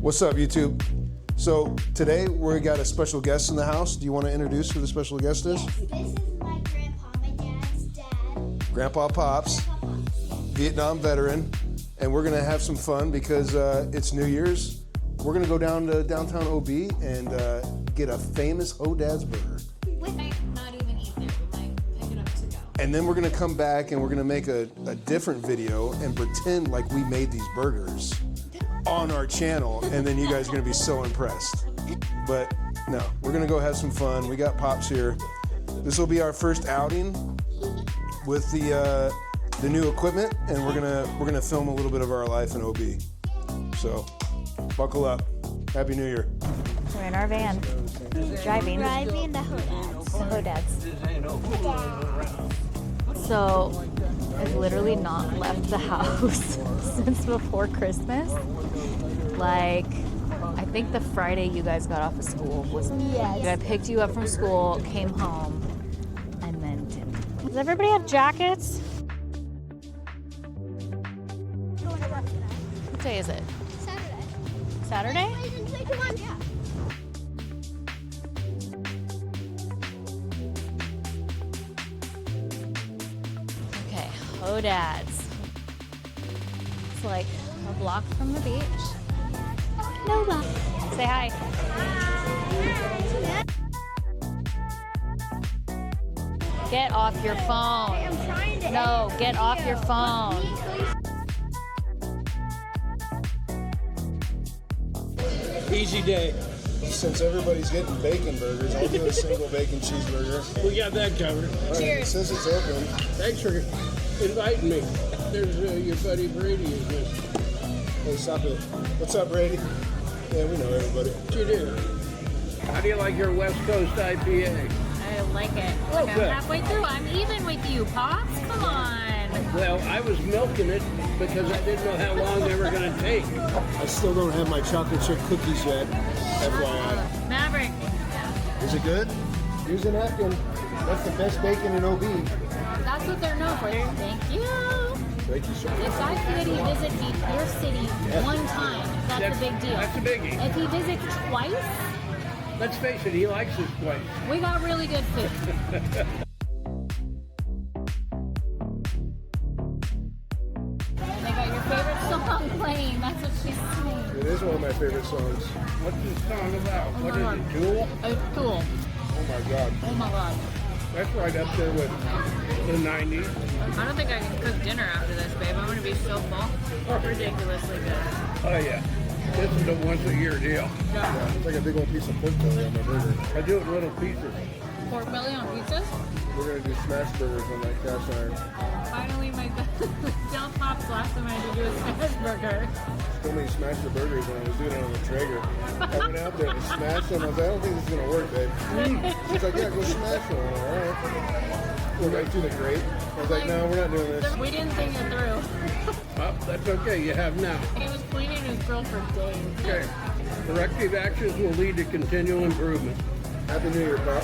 What's up, YouTube? So today we got a special guest in the house. Do you want to introduce who the special guest is? Yes, this is my grandpa, my dad's dad. Grandpa Pops, Vietnam veteran, and we're gonna have some fun because it's New Year's. We're gonna go down to downtown OB and get a famous Hodad's burger. We might not even eat there. We might pick it up to go. And then we're gonna come back and we're gonna make a different video and pretend like we made these burgers on our channel, and then you guys are gonna be so impressed. But no, we're gonna go have some fun. We got Pops here. This will be our first outing with the new equipment, and we're gonna film a little bit of our life in OB. So buckle up. Happy New Year. We're in our van, driving Driving the Hodad's. to Hodad's. So I've literally not left the house since before Christmas. Like, I think the Friday you guys got off of school was Yes. I picked you up from school, came home, and then didn't. Does everybody have jackets? What day is it? Saturday. Saturday? Come on, yeah. Okay, Hodad's. It's like a block from the beach. Nova. Say hi. Get off your phone. I'm trying to. No, get off your phone. Easy day. Since everybody's getting bacon burgers, I'll do a single bacon cheeseburger. We got that covered. Cheers. It says it's open. Thanks for inviting me. There's your buddy Brady is with. Hey, stop it. What's up, Brady? Yeah, we know everybody. What you do? How do you like your West Coast IPA? I like it. Oh, Like, I'm good. halfway through. I'm even with you, Pops. Come on. Well, I was milking it because I didn't know how long they were going to take. I still don't have my chocolate chip cookies yet. FYI. Maverick. Is it good? Use a napkin. That's the best bacon in OB. That's what they're known for. Thank you. Thank you so much. If I could visit your city one time, that's a big deal. That's a biggie. If he visits twice, Let's face it, he likes this place. we got really good food. And they got your favorite song playing. That's what she's saying. It is one of my favorite songs. What's this song about? Oh What my is God. it, Jewel? It's cool. Oh my God. Oh my God. That's right up there with the 90s. I don't think I can cook dinner after this, babe. I'm gonna be so full. Ridiculously good. Oh, yeah. This is a once-a-year deal. Yeah, it's like a big old piece of pork belly on my burger. I do it in little pieces. Pork belly on pizzas? We're gonna do smash burgers on that cast iron. Finally, my Don't Pop's last time I had to do a smash burger. Told me to smash the burgers when I was doing it on the Traeger. I went out there and smashed them. I was like, I don't think this is gonna work, babe. She's like, yeah, go smash them. All right. We're right through the grate. I was like, no, we're not doing this. We didn't think it through. Well, that's okay. You have now. He was cleaning his grill for days. Okay. Corrective actions will lead to continual improvement. Happy New Year, Pop.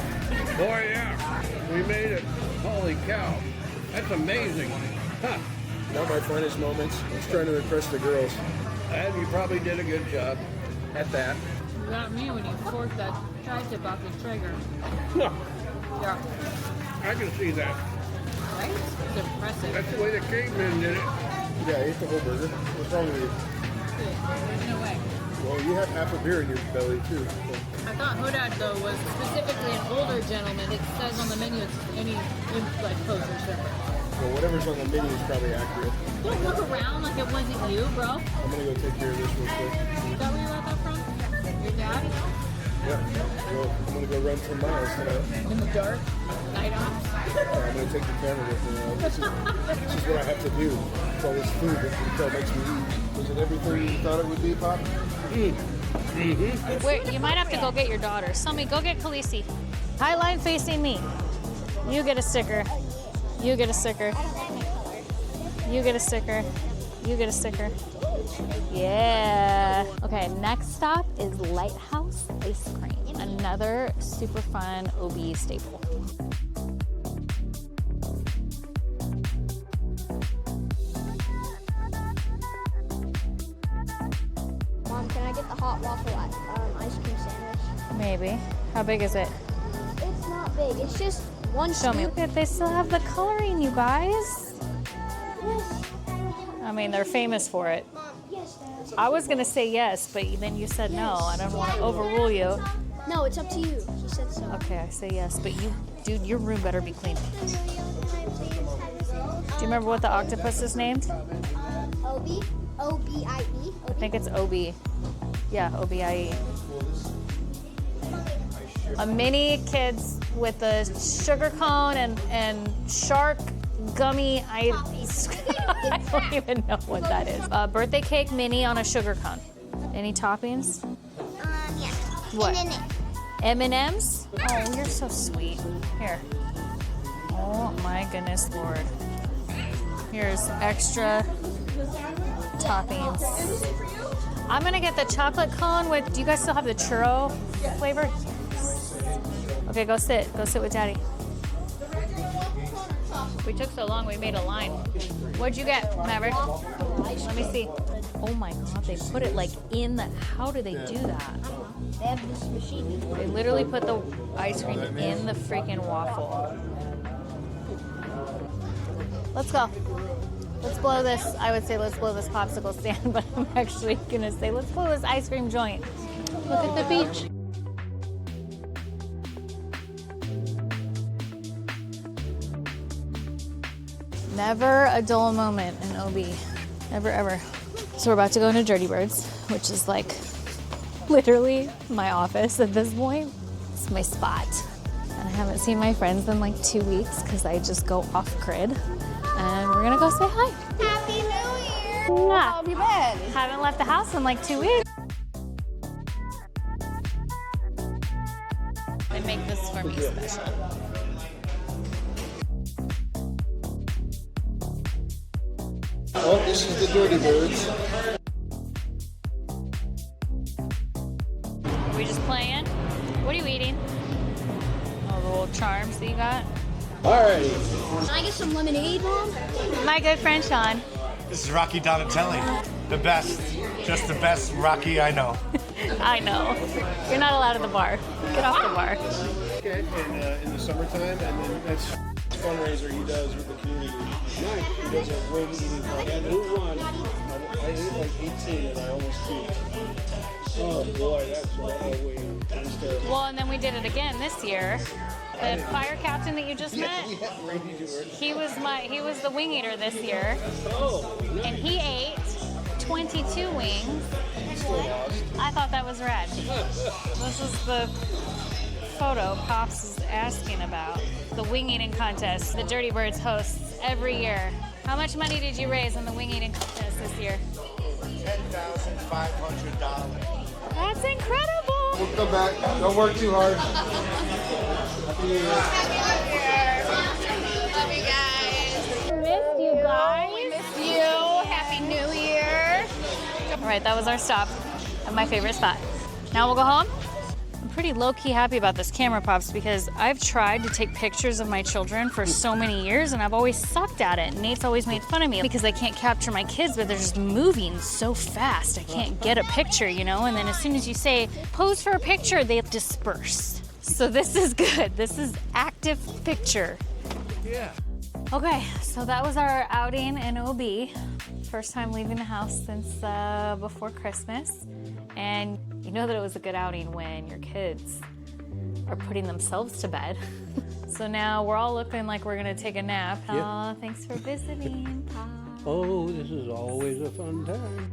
Boy, yeah. We made it. Holy cow. That's amazing. Huh. Not my finest moments. I was trying to impress the girls. And you probably did a good job at that. You got me when you forced that tri-tip off the trigger. No, Yeah. I can see that. Right? It's impressive. That's the way the cavemen did it. Yeah, I ate the whole burger. What's wrong with you? No way. Well, you have half a beer in your belly, too. I thought Hodad, though, was specifically an older gentleman. It says on the menu it's any like pose or different. Well, whatever's on the menu is probably accurate. Don't look around like it wasn't you, bro. Is I'm gonna go take care of this real quick. that where you got that from? Your dad? Yeah. Well, I'm gonna go run 10 miles tonight. In the dark? Night on? I'm gonna take the camera with me. This is what I have to do. It's all this food that Nicole makes me eat. Was it everything you thought it would be, Pop? Wait, you might have to go get your daughter. Sumi, go get Khaleesi. High line facing me. You get a sticker. You get a sticker. You get a sticker. You get a sticker. Yeah. Okay, next stop is Lighthouse Ice Cream. Another super fun OB staple. Mom, can I get the hot waffle ice cream sandwich. Maybe. How big is it? It's not big. It's just one Show me. scoop. Look at, they still have the coloring, you guys. Yes. I mean, they're famous for it. Mom, yes, Dad. I was gonna say yes, but then you said no. I don't want to overrule you. No, it's up to you. She said so. Okay, I say yes, but you, dude, your room better be clean. Do you remember what the octopus is named? Obi? O-B-I-E? I think it's Obi. Yeah, O-B-I-E. A mini kids with a sugar cone and shark gummy ice. I don't even know what that is. Birthday cake mini on a sugar cone. Any toppings? Yeah. What? And M&Ms? Oh, you're so sweet. Here. Oh my goodness, Lord. Here's extra toppings. I'm gonna get the chocolate cone with, do you guys still have the churro flavor? Okay, go sit with Daddy. We took so long, we made a line. What'd you get, Maverick? Let me see. Oh my God, they put it like in the, how do they do that? they have this machine. They literally put the ice cream in the freaking waffle. Let's go. Let's blow this, I would say let's blow this popsicle stand, but I'm actually gonna say let's blow this ice cream joint. Look at the beach. Never a dull moment in OB. Never ever. So we're about to go into Dirty Birds, which is like literally my office at this point. It's my spot. And I haven't seen my friends in like 2 weeks because I just go off grid. And we're gonna go say hi. Happy New Year! Yeah. How have you been? Haven't left the house in like 2 weeks. They make this for me special. Well, this is the Dirty Birds. Are we just playing? What are you eating? Oh, the little charms that you got. Alrighty. Can I get some lemonade, Mom? My good friend Sean. This is Rocky Donatelli, the best, just the best Rocky I know. I know. You're not allowed at the bar. Get off the bar. In the summertime, and then that's fundraiser he does with the community. He does a wing eating contest. Who won? I ate like 18 and I almost peaked. Oh boy, that's what a wing. That's terrible. Well, and then we did it again this year. The fire captain that you just met, he was the wing eater this year, and he ate 22 wings. I thought that was rad. This is the photo Pops is asking about. The wing eating contest the Dirty Birds hosts every year. How much money did you raise in the wing eating contest this year? $10,500. That's incredible. We'll come back. Don't work too hard. Happy New Year. Love you guys. Missed you guys. We missed you. Happy New Year. All right, that was our stop at my favorite spot. Now we'll go home. I'm pretty low-key happy about this camera, Pops, because I've tried to take pictures of my children for so many years, and I've always sucked at it. Nate's always made fun of me because I can't capture my kids, but they're just moving so fast. I can't get a picture, you know? And then as soon as you say, pose for a picture, they disperse. So this is good. This is active picture. Yeah. Okay, so that was our outing in OB. First time leaving the house since before Christmas. And you know that it was a good outing when your kids are putting themselves to bed. So now we're all looking like we're gonna take a nap. Aw, thanks for visiting, Pop. Oh, this is always a fun time.